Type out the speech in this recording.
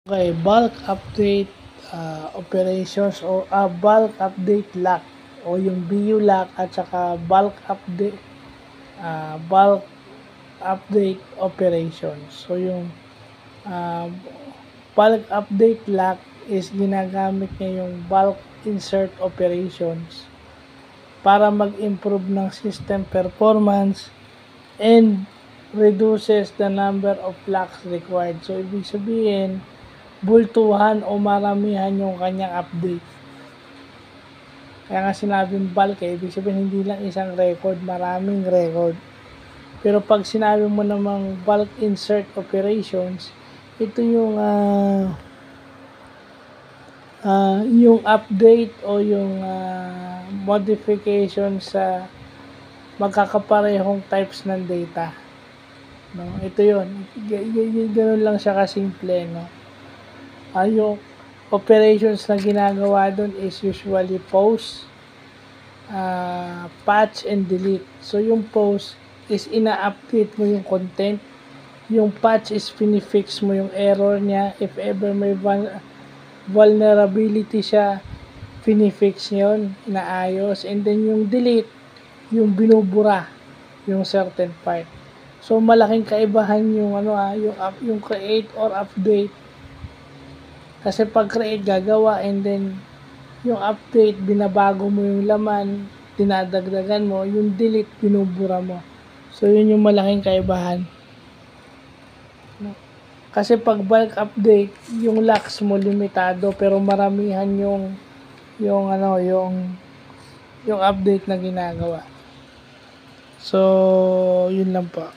Okay, bulk update operations o bulk update lock o yung BU lock at saka bulk update operations. So yung uh, bulk update lock is ginagamit niya yung bulk insert operations para mag-improve ng system performance and reduces the number of locks required. So ibig sabihin, bultuhan o maramihan yung kanyang update. Kaya nga sinabing bulk ibig sabihin hindi lang isang record, maraming record. Pero pag sinabi mo namang bulk insert operations, ito yung update o yung modification sa magkakaparehong types ng data. No? Ito yun. Ganun lang siya kasimple. No? Yung operations na ginagawa doon is usually post, patch, and delete. So, yung post is ina-update mo yung content. Yung patch is pinifix mo yung error niya. If ever may vulnerability siya, pinifix yun, inaayos. And then yung delete, yung binubura yung certain part. So malaking kaibahan yung yung create or update. Kasi pag create gagawa and then yung update binabago mo yung laman, dinadagdagan mo, yung delete binubura mo. So yun yung malaking kaibahan. Kasi pag bulk update, yung locks mo limitado pero maramihan yung update na ginagawa. So, yun lang po.